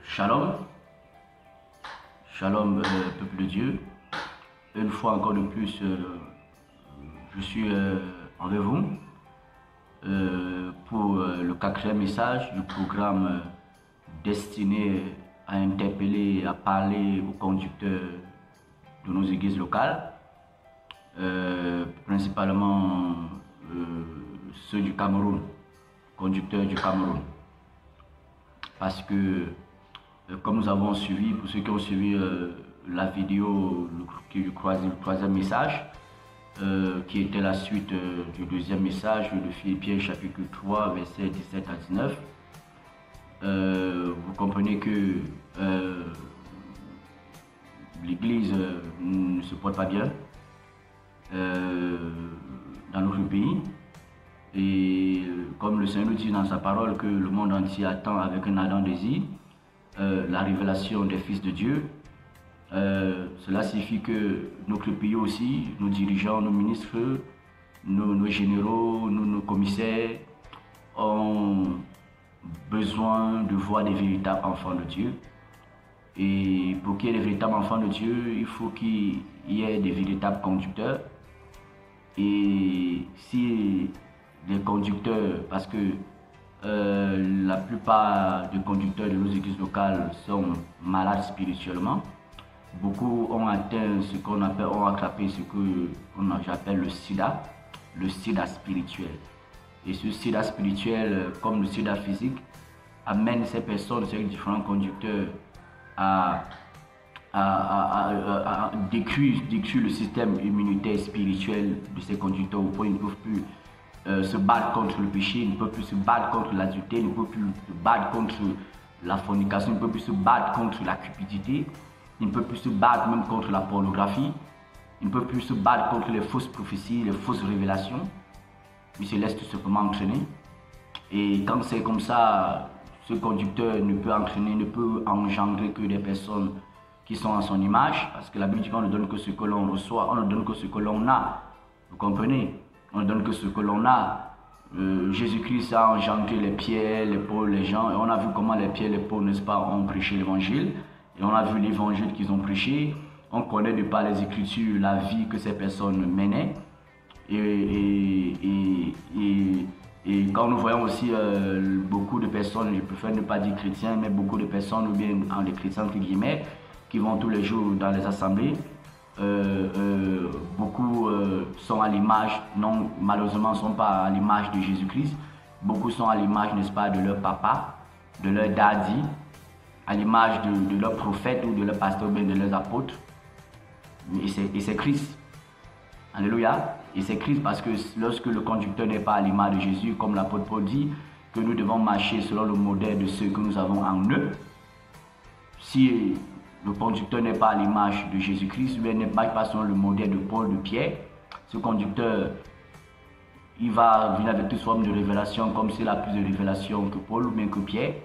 Shalom, shalom peuple de Dieu. Une fois encore de plus, je suis avec vous pour le quatrième message du programme destiné à interpeller et à parler aux conducteurs de nos églises locales, principalement ceux du Cameroun, conducteurs du Cameroun. Parce que, comme nous avons suivi, pour ceux qui ont suivi la vidéo du troisième message, qui était la suite du deuxième message de Philippiens chapitre 3, versets 17 à 19, vous comprenez que l'Église ne se porte pas bien dans notre pays. Et comme le Seigneur nous dit dans sa parole que le monde entier attend avec un ardent désir la révélation des fils de Dieu, cela signifie que notre pays aussi, nos dirigeants, nos ministres, nos généraux, nos commissaires ont besoin de voir des véritables enfants de Dieu. Et pour qu'il y ait des véritables enfants de Dieu, il faut qu'il y ait des véritables conducteurs. Et si les conducteurs, parce que la plupart des conducteurs de nos églises locales sont malades spirituellement. Beaucoup ont atteint ce qu'on appelle, ont attrapé ce que j'appelle le sida spirituel. Et ce sida spirituel, comme le sida physique, amène ces personnes, ces différents conducteurs à détruire le système immunitaire spirituel de ces conducteurs au point qu'ils ne peuvent plus se battre contre le péché, ils ne peuvent plus se battre contre l'adultère, ils ne peuvent plus se battre contre la fornication, ils ne peuvent plus se battre contre la cupidité, ils ne peuvent plus se battre même contre la pornographie, ils ne peuvent plus se battre contre les fausses prophéties, les fausses révélations. Ils se laissent tout simplement entraîner. Et quand c'est comme ça, ce conducteur ne peut entraîner, ne peut engendrer que des personnes qui sont à son image, parce que la Bible dit qu'on ne donne que ce que l'on reçoit, on ne donne que ce que l'on a. Vous comprenez? On ne donne que ce que l'on a. Jésus-Christ a engendré les Pierre, les Paul, les Jean, et on a vu comment les Pierre, les Paul, n'est-ce pas, ont prêché l'évangile, et on a vu l'évangile qu'ils ont prêché. On connaît de par les Écritures la vie que ces personnes menaient. Et quand nous voyons aussi beaucoup de personnes, je préfère ne pas dire chrétiens, mais beaucoup de personnes, ou bien les chrétiens entre guillemets, qui vont tous les jours dans les assemblées, beaucoup sont à l'image, non, malheureusement ne sont pas à l'image de Jésus-Christ. Beaucoup sont à l'image, n'est-ce pas, de leur papa, de leur daddy, à l'image de leur prophète ou de leur pasteur, bien de leurs apôtres. Et c'est Christ. Alléluia. Et c'est Christ parce que lorsque le conducteur n'est pas à l'image de Jésus, comme l'apôtre Paul dit, que nous devons marcher selon le modèle de ceux que nous avons en eux. Si le conducteur n'est pas à l'image de Jésus-Christ, ou n'est pas selon le modèle de Paul, de Pierre, ce conducteur, il va venir avec toute forme de révélation, comme s'il a plus de révélation que Paul ou bien que Pierre,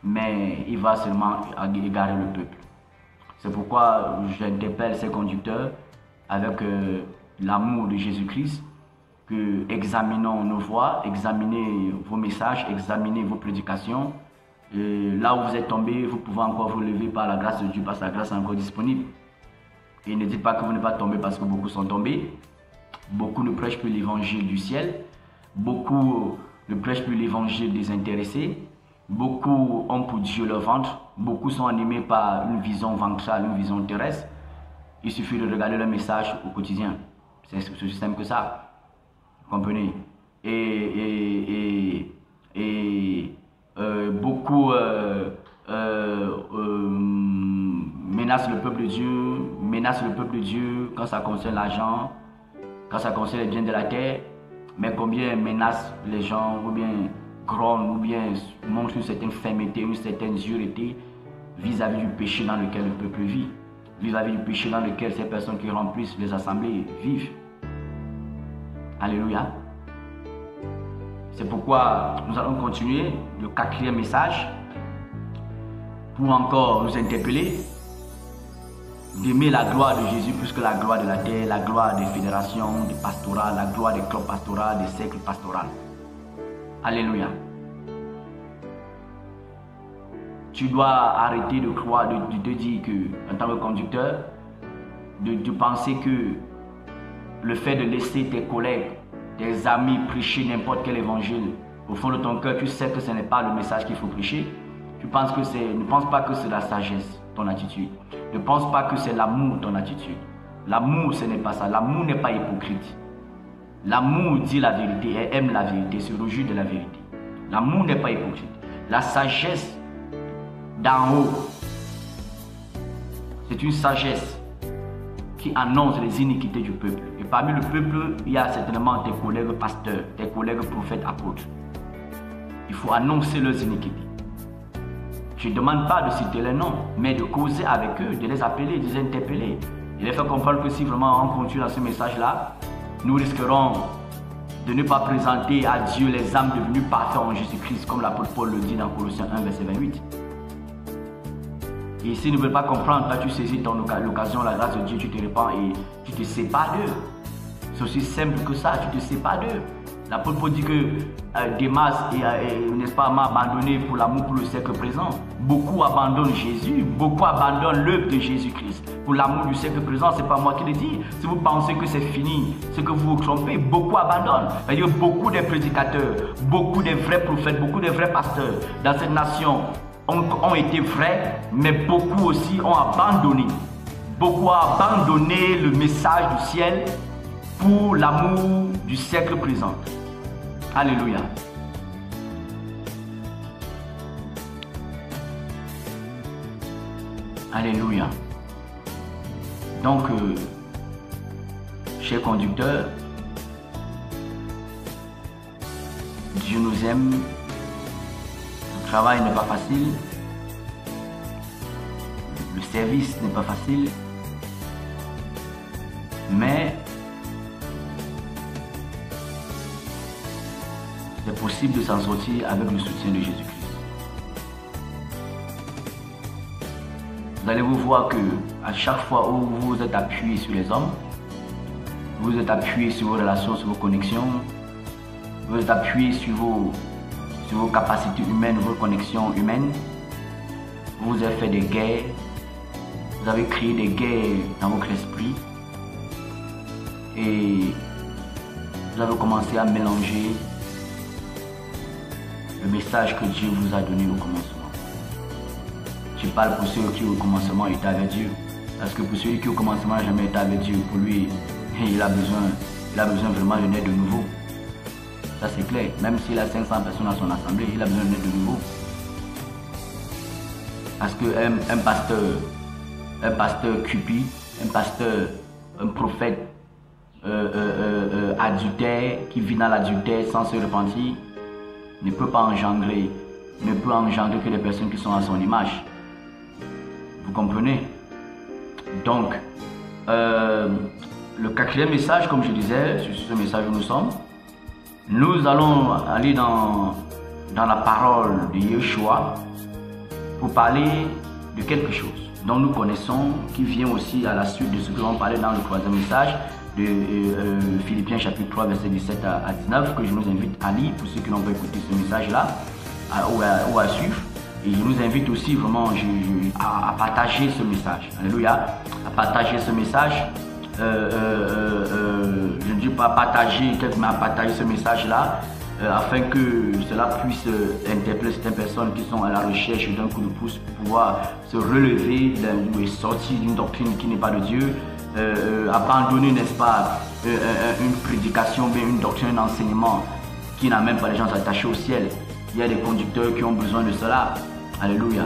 mais il va seulement égarer le peuple. C'est pourquoi j'interpelle ces conducteurs avec l'amour de Jésus-Christ, que examinons nos voies, examinez vos messages, examinez vos prédications. Et là où vous êtes tombé, vous pouvez encore vous lever par la grâce de Dieu, parce que la grâce est encore disponible. Et ne dites pas que vous n'êtes pas tombé parce que beaucoup sont tombés. Beaucoup ne prêchent plus l'évangile du ciel. Beaucoup ne prêchent plus l'évangile des intéressés. Beaucoup ont pour Dieu leur ventre. Beaucoup sont animés par une vision ventrale, une vision terrestre. Il suffit de regarder leur message au quotidien. C'est aussi simple que ça. Vous comprenez? Beaucoup menacent le peuple de Dieu, quand ça concerne l'argent, quand ça concerne les biens de la terre, mais combien menacent les gens, ou bien grognent, ou bien montrent une certaine fermeté, une certaine dureté vis-à-vis du péché dans lequel le peuple vit, vis-à-vis du péché dans lequel ces personnes qui remplissent les assemblées vivent. Alléluia. C'est pourquoi nous allons continuer le quatrième message pour encore nous interpeller d'aimer la gloire de Jésus plus que la gloire de la terre, la gloire des fédérations, des pastorats, la gloire des clubs pastoraux, des cercles pastoraux. Alléluia. tu dois arrêter de croire, de te dire que, en tant que conducteur, de penser que le fait de laisser tes collègues, tes amis prêcher n'importe quel évangile, au fond de ton cœur, tu sais que ce n'est pas le message qu'il faut prêcher. Ne pense pas que c'est la sagesse, ton attitude. Ne pense pas que c'est l'amour, ton attitude. L'amour, ce n'est pas ça. L'amour n'est pas hypocrite. L'amour dit la vérité et aime la vérité, se réjouit de la vérité. L'amour n'est pas hypocrite. La sagesse d'en haut, c'est une sagesse qui annonce les iniquités du peuple. Et parmi le peuple, il y a certainement tes collègues pasteurs, tes collègues prophètes, apôtres. Il faut annoncer leurs iniquités. Je ne demande pas de citer les noms, mais de causer avec eux, de les appeler, de les interpeller. Il les fait comprendre que si vraiment on continue dans ce message-là, nous risquerons de ne pas présenter à Dieu les âmes devenues parfaites en Jésus-Christ, comme l'apôtre Paul le dit dans Colossiens 1, verset 28. Et s'ils ne veulent pas comprendre, toi tu saisis l'occasion, la grâce de Dieu, tu te répands et tu te sépares d'eux. C'est aussi simple que ça, tu te sépares d'eux. L'apôtre Paul dit que Démas n'est-ce pas, m'a abandonné pour l'amour pour le siècle présent. Beaucoup abandonnent Jésus, beaucoup abandonnent l'œuvre de Jésus-Christ. Pour l'amour du siècle présent, ce n'est pas moi qui le dis. Si vous pensez que c'est fini, c'est que vous vous trompez. Beaucoup abandonnent. C'est-à-dire beaucoup des prédicateurs, beaucoup des vrais prophètes, beaucoup des vrais pasteurs dans cette nation ont été vrais, mais beaucoup aussi ont abandonné. Beaucoup ont abandonné le message du ciel pour l'amour du siècle présent. Alléluia. Alléluia. Donc, chers conducteurs, Dieu nous aime. Le travail n'est pas facile. Le service n'est pas facile. Mais c'est possible de s'en sortir avec le soutien de Jésus-Christ. Vous allez vous voir que à chaque fois où vous êtes appuyé sur les hommes, vous êtes appuyé sur vos relations, sur vos connexions, vous êtes appuyé sur vos capacités humaines, vos connexions humaines, vous avez fait des guerres, vous avez créé des guerres dans votre esprit et vous avez commencé à mélanger le message que Dieu vous a donné au commencement. Je parle pour ceux qui au commencement étaient avec Dieu. Parce que pour celui qui au commencement n'a jamais été avec Dieu, pour lui, il a besoin vraiment de naître de nouveau. Ça c'est clair. Même s'il a 500 personnes à son assemblée, il a besoin de naître de nouveau. Parce qu'un pasteur cupide, un prophète adultère qui vit dans l'adultère sans se repentir, ne peut engendrer que les personnes qui sont à son image. Vous comprenez? Donc, le quatrième message, comme je disais, sur ce message où nous sommes, nous allons aller dans la parole de Yeshua pour parler de quelque chose dont nous connaissons, qui vient aussi à la suite de ce que l'on parlait dans le troisième message de Philippiens chapitre 3 verset 17 à 19, que je nous invite à lire pour ceux qui n'ont pas écouté ce message-là ou à suivre. Et je nous invite aussi vraiment à partager ce message. Alléluia. À partager ce message. Je ne dis pas partager, mais à partager ce message-là afin que cela puisse interpeller certaines personnes qui sont à la recherche d'un coup de pouce pour pouvoir se relever et sortir d'une doctrine qui n'est pas de Dieu. Abandonner, n'est-ce pas, une prédication, bien une doctrine, un enseignement qui n'a même pas les gens attachés au ciel. Il y a des conducteurs qui ont besoin de cela. Alléluia.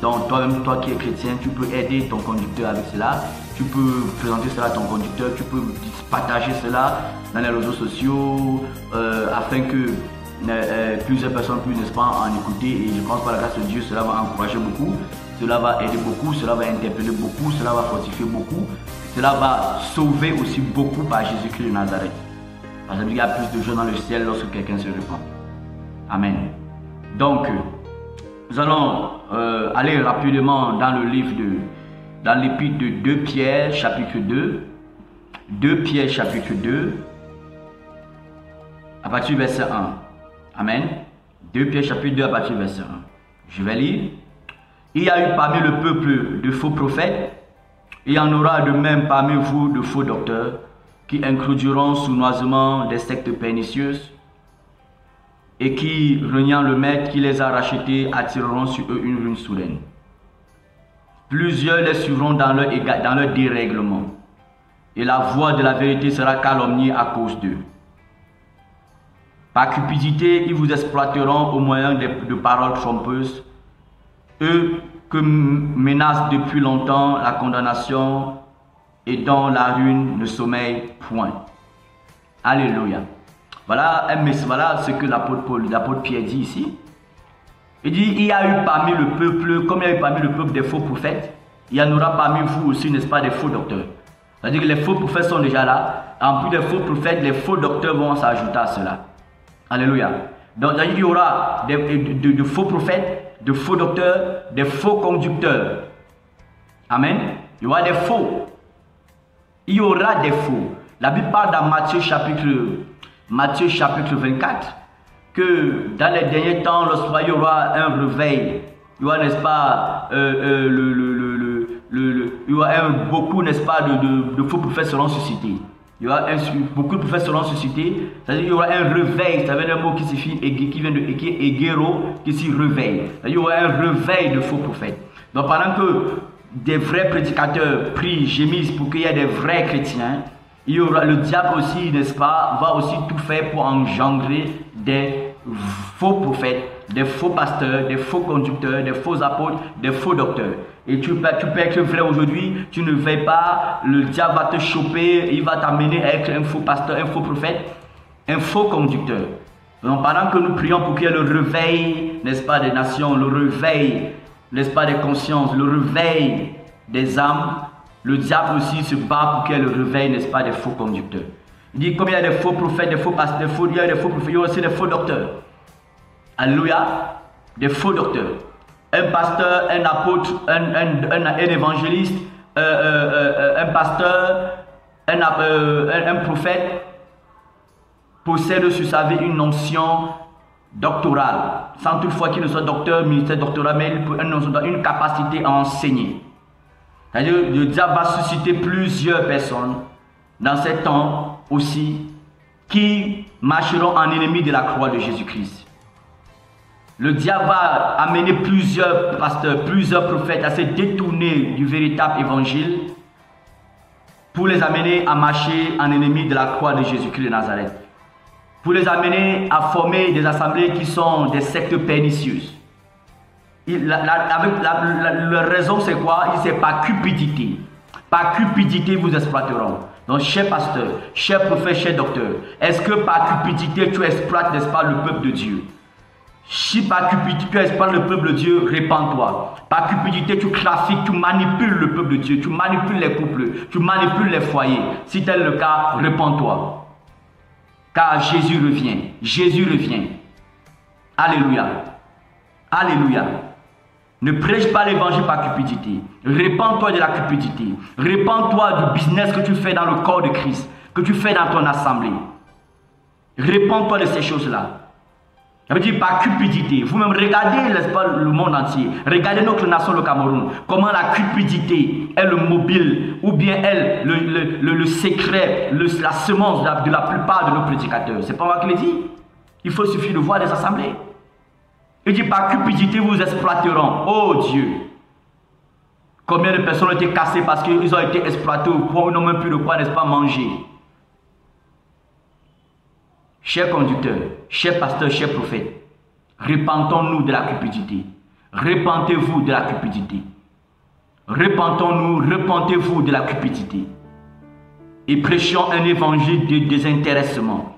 Donc toi-même, toi qui es chrétien, tu peux aider ton conducteur avec cela. Tu peux présenter cela à ton conducteur. Tu peux partager cela dans les réseaux sociaux afin que plusieurs personnes puissent, n'est-ce pas, en écouter. Et je pense par la grâce de Dieu, cela va encourager beaucoup. Cela va aider beaucoup. Cela va interpeller beaucoup. Cela va fortifier beaucoup. Cela va sauver aussi beaucoup par Jésus-Christ de Nazareth. Parce qu'il y a plus de joie dans le ciel lorsque quelqu'un se répand. Amen. Donc, nous allons aller rapidement dans le livre dans l'épître de 2 Pierre, chapitre 2. 2 Pierre, chapitre 2, à partir du verset 1. Amen. 2 Pierre, chapitre 2, à partir du verset 1. Je vais lire. Il y a eu parmi le peuple de faux prophètes, il y en aura de même parmi vous de faux docteurs qui introduiront sournoisement des sectes pernicieuses et qui, reniant le maître qui les a rachetés, attireront sur eux une ruine soudaine. Plusieurs les suivront dans leur dérèglement, et la voix de la vérité sera calomniée à cause d'eux. Par cupidité, ils vous exploiteront au moyen de paroles trompeuses, eux que menacent depuis longtemps la condamnation et dont la ruine ne sommeille point. Alléluia. Voilà ce que l'apôtre Pierre dit ici. Il dit, il y a eu parmi le peuple, comme il y a eu parmi le peuple des faux prophètes, il y en aura parmi vous aussi, n'est-ce pas, des faux docteurs. C'est-à-dire que les faux prophètes sont déjà là. En plus des faux prophètes, les faux docteurs vont s'ajouter à cela. Alléluia. Donc il y aura de faux prophètes, de faux docteurs, des faux conducteurs. Amen. Il y aura des faux. Il y aura des faux. La Bible parle dans Matthieu chapitre 24 que dans les derniers temps, lorsqu'il y aura un réveil, il y aura, n'est-ce pas, il y aura beaucoup, n'est-ce pas, de faux prophètes seront suscités. Il y aura beaucoup de prophètes seront suscités. C'est-à-dire qu'il y aura un réveil. Ça veut dire un mot qui signifie qui vient de égéro, qui signifie réveil. Il y aura un réveil de faux prophètes. Donc pendant que des vrais prédicateurs prient, gémissent pour qu'il y ait des vrais chrétiens, il y aura le diable aussi, n'est-ce pas, va aussi tout faire pour engendrer des faux prophètes, des faux pasteurs, des faux conducteurs, des faux apôtres, des faux docteurs. Et tu peux être vrai aujourd'hui, tu ne veilles pas, le diable va te choper, il va t'amener à être un faux pasteur, un faux prophète, un faux conducteur. Donc pendant que nous prions pour qu'il y ait le réveil, n'est-ce pas, des nations, le réveil, n'est-ce pas, des consciences, le réveil des âmes, le diable aussi se bat pour qu'il y ait le réveil, n'est-ce pas, des faux conducteurs. Il dit, comme il y a des faux prophètes, des faux pasteurs, il y a des faux prophètes, il y a aussi des faux docteurs. Alléluia, des faux docteurs. Un pasteur, un apôtre, un évangéliste, un pasteur, un prophète possède sur sa vie une onction doctorale, sans toutefois qu'il ne soit docteur, ministère doctoral, mais une capacité à enseigner. C'est-à-dire que le diable va susciter plusieurs personnes dans ces temps aussi qui marcheront en ennemi de la croix de Jésus-Christ. Le diable va amener plusieurs pasteurs, plusieurs prophètes à se détourner du véritable évangile pour les amener à marcher en ennemi de la croix de Jésus-Christ de Nazareth. Pour les amener à former des assemblées qui sont des sectes pernicieuses. La raison c'est quoi? C'est par cupidité. Par cupidité vous exploiteront. Donc cher pasteur, cher prophète, cher docteur, est-ce que par cupidité tu exploites, n'est-ce pas, le peuple de Dieu? Si par cupidité tu exploites le peuple de Dieu, répands-toi. Par cupidité tu trafiques, tu manipules le peuple de Dieu, tu manipules les couples, tu manipules les foyers. Si tel est le cas, répands-toi. Car Jésus revient. Jésus revient. Alléluia. Alléluia. Ne prêche pas l'évangile par cupidité. Répands-toi de la cupidité. Répands-toi du business que tu fais dans le corps de Christ, que tu fais dans ton assemblée. Répands-toi de ces choses-là. Ça veut dire par cupidité. Vous-même regardez, n'est-ce pas, le monde entier. Regardez notre nation, le Cameroun. Comment la cupidité est le mobile, ou bien elle, le secret, la semence de la plupart de nos prédicateurs. C'est pas moi qui le dis. Il faut suffire de voir des assemblées. Il dit par cupidité vous exploiteront. Oh Dieu. Combien de personnes ont été cassées parce qu'ils ont été exploités au point où ils n'ont même plus de quoi, n'est-ce pas, manger. Chers conducteurs, chers pasteurs, chers prophètes, repentons-nous de la cupidité. Repentez-vous de la cupidité. Repentons-nous, repentez-vous de la cupidité. Et prêchons un évangile de désintéressement.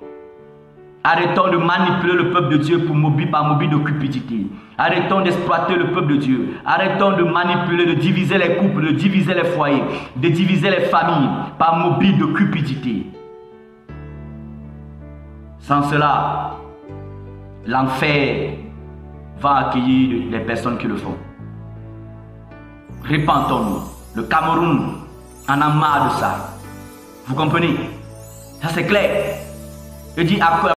Arrêtons de manipuler le peuple de Dieu par mobile de cupidité. Arrêtons d'exploiter le peuple de Dieu. Arrêtons de manipuler, de diviser les couples, de diviser les foyers, de diviser les familles par mobile de cupidité. Sans cela, l'enfer va accueillir les personnes qui le font. Repentons-nous. Le Cameroun en a marre de ça. Vous comprenez? Ça c'est clair. Il dit à quoi